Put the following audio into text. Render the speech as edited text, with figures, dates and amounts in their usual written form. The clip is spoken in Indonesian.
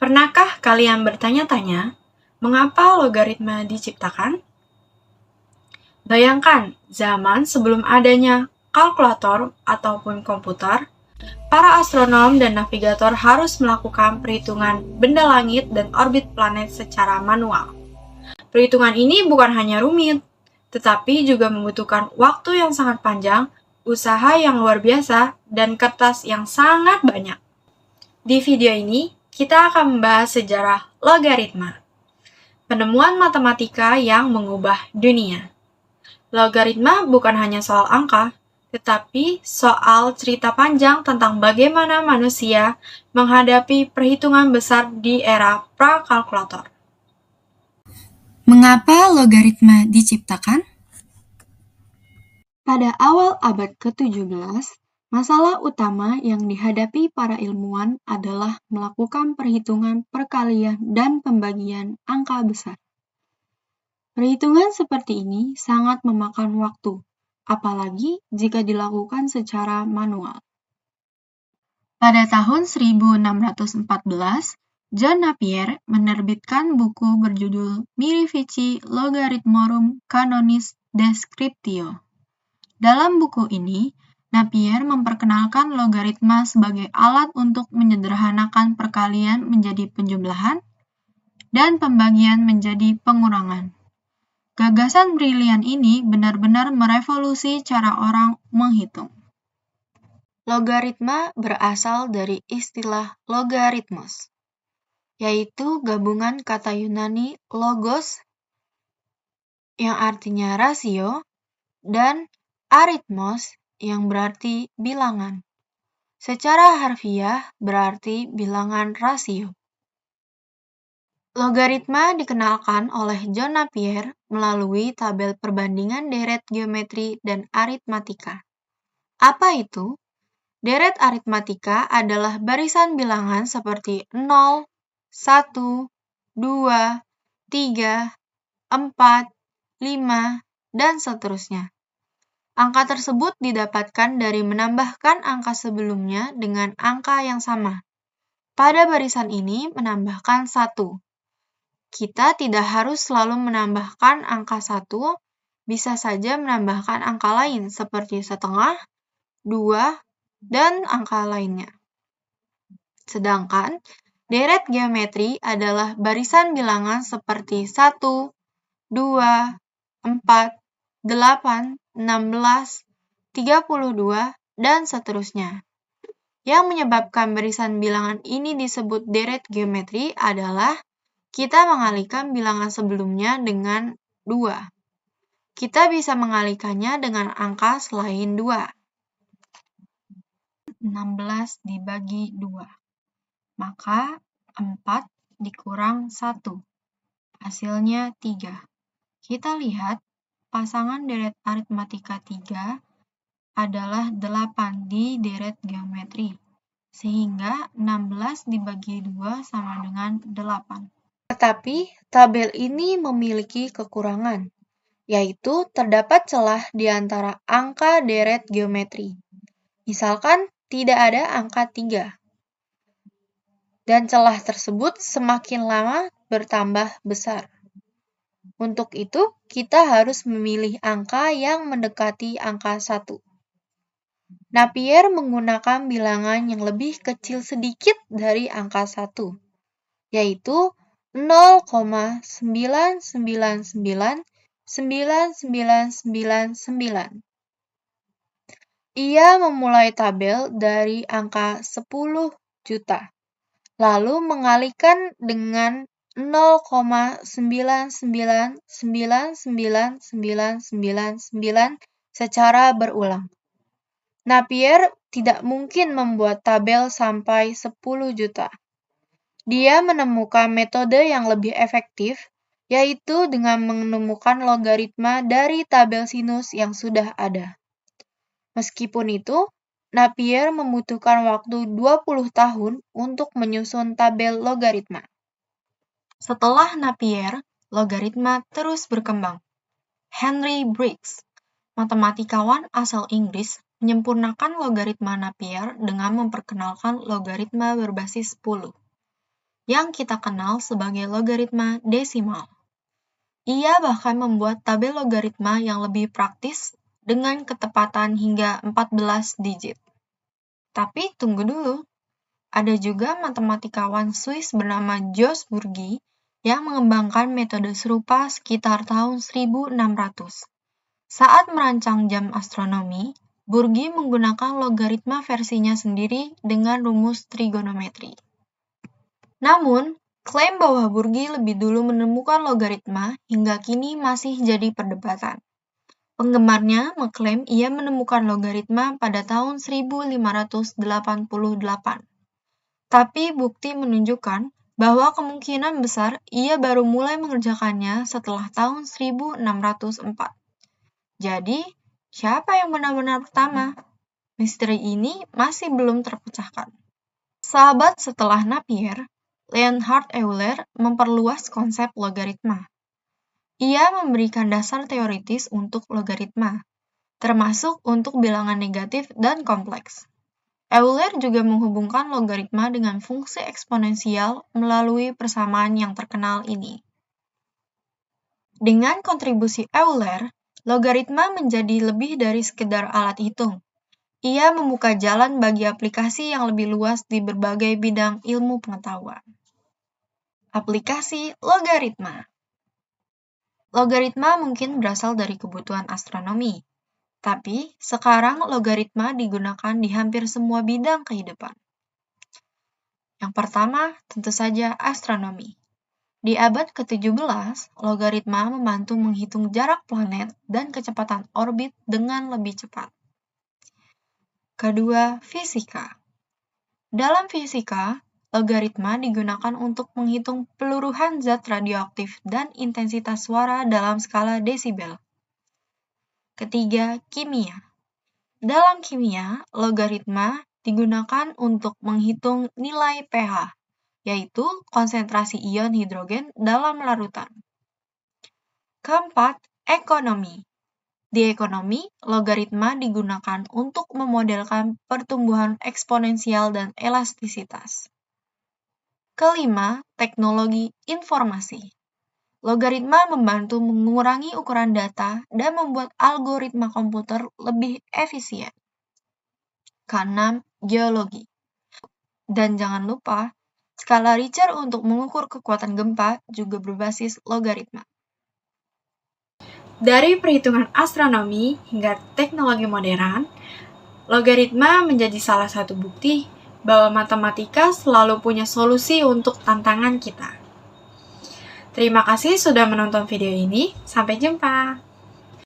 Pernahkah kalian bertanya-tanya, mengapa logaritma diciptakan? Bayangkan, zaman sebelum adanya kalkulator ataupun komputer, para astronom dan navigator harus melakukan perhitungan benda langit dan orbit planet secara manual. Perhitungan ini bukan hanya rumit, tetapi juga membutuhkan waktu yang sangat panjang, usaha yang luar biasa, dan kertas yang sangat banyak. Di video ini, kita akan membahas sejarah logaritma, penemuan matematika yang mengubah dunia. Logaritma bukan hanya soal angka, tetapi soal cerita panjang tentang bagaimana manusia menghadapi perhitungan besar di era prakalkulator. Mengapa logaritma diciptakan? Pada awal abad ke-17, masalah utama yang dihadapi para ilmuwan adalah melakukan perhitungan perkalian dan pembagian angka besar. Perhitungan seperti ini sangat memakan waktu, apalagi jika dilakukan secara manual. Pada tahun 1614, John Napier menerbitkan buku berjudul Mirifici Logarithmorum Canonis Descriptio. Dalam buku ini, Napier memperkenalkan logaritma sebagai alat untuk menyederhanakan perkalian menjadi penjumlahan dan pembagian menjadi pengurangan. Gagasan brilian ini benar-benar merevolusi cara orang menghitung. Logaritma berasal dari istilah logarithmos, yaitu gabungan kata Yunani logos yang artinya rasio dan arithmos yang berarti bilangan. Secara harfiah berarti bilangan rasio. Logaritma dikenalkan oleh John Napier melalui tabel perbandingan deret geometri dan aritmatika. Apa itu? Deret aritmatika adalah barisan bilangan seperti 0, 1, 2, 3, 4, 5, dan seterusnya. Angka tersebut didapatkan dari menambahkan angka sebelumnya dengan angka yang sama. Pada barisan ini menambahkan 1. Kita tidak harus selalu menambahkan angka 1, bisa saja menambahkan angka lain seperti setengah, 2, dan angka lainnya. Sedangkan deret geometri adalah barisan bilangan seperti 1, 2, 4, 8, 16, 32, dan seterusnya. Yang menyebabkan barisan bilangan ini disebut deret geometri adalah kita mengalihkan bilangan sebelumnya dengan 2. Kita bisa mengalihkannya dengan angka selain 2. 16 dibagi 2. Maka 4 dikurang 1. Hasilnya 3. Kita lihat pasangan deret aritmatika 3 adalah 8 di deret geometri. Sehingga 16 dibagi 2 sama dengan 8. Tetapi, tabel ini memiliki kekurangan, yaitu terdapat celah di antara angka deret geometri. Misalkan, tidak ada angka 3. Dan celah tersebut semakin lama bertambah besar. Untuk itu, kita harus memilih angka yang mendekati angka 1. Napier menggunakan bilangan yang lebih kecil sedikit dari angka 1, yaitu 0,9999999. Ia memulai tabel dari angka 10 juta, lalu mengalihkan dengan 0,9999999 secara berulang. Napier tidak mungkin membuat tabel sampai 10 juta. Dia menemukan metode yang lebih efektif, yaitu dengan menemukan logaritma dari tabel sinus yang sudah ada. Meskipun itu, Napier membutuhkan waktu 20 tahun untuk menyusun tabel logaritma. Setelah Napier, logaritma terus berkembang. Henry Briggs, matematikawan asal Inggris, menyempurnakan logaritma Napier dengan memperkenalkan logaritma berbasis 10, yang kita kenal sebagai logaritma desimal. Ia bahkan membuat tabel logaritma yang lebih praktis dengan ketepatan hingga 14 digit. Tapi tunggu dulu, ada juga matematikawan Swiss bernama Jos Burgi yang mengembangkan metode serupa sekitar tahun 1600. Saat merancang jam astronomi, Burgi menggunakan logaritma versinya sendiri dengan rumus trigonometri. Namun, klaim bahwa Burgi lebih dulu menemukan logaritma hingga kini masih jadi perdebatan. Penggemarnya mengklaim ia menemukan logaritma pada tahun 1588. Tapi bukti menunjukkan bahwa kemungkinan besar ia baru mulai mengerjakannya setelah tahun 1604. Jadi, siapa yang benar-benar pertama? Misteri ini masih belum terpecahkan. Sahabat setelah Napier, Leonhard Euler memperluas konsep logaritma. Ia memberikan dasar teoritis untuk logaritma, termasuk untuk bilangan negatif dan kompleks. Euler juga menghubungkan logaritma dengan fungsi eksponensial melalui persamaan yang terkenal ini. Dengan kontribusi Euler, logaritma menjadi lebih dari sekedar alat hitung. Ia membuka jalan bagi aplikasi yang lebih luas di berbagai bidang ilmu pengetahuan. Aplikasi logaritma. Logaritma mungkin berasal dari kebutuhan astronomi, tapi sekarang logaritma digunakan di hampir semua bidang kehidupan. Yang pertama, tentu saja astronomi. Di abad ke-17, logaritma membantu menghitung jarak planet dan kecepatan orbit dengan lebih cepat. Kedua, fisika. Dalam fisika, logaritma digunakan untuk menghitung peluruhan zat radioaktif dan intensitas suara dalam skala desibel. Ketiga, kimia. Dalam kimia, logaritma digunakan untuk menghitung nilai pH, yaitu konsentrasi ion hidrogen dalam larutan. Keempat, ekonomi. Di ekonomi, logaritma digunakan untuk memodelkan pertumbuhan eksponensial dan elastisitas. Kelima, teknologi informasi. Logaritma membantu mengurangi ukuran data dan membuat algoritma komputer lebih efisien. Keenam, geologi. Dan jangan lupa, skala Richter untuk mengukur kekuatan gempa juga berbasis logaritma. Dari perhitungan astronomi hingga teknologi modern, logaritma menjadi salah satu bukti bahwa matematika selalu punya solusi untuk tantangan kita. Terima kasih sudah menonton video ini. Sampai jumpa.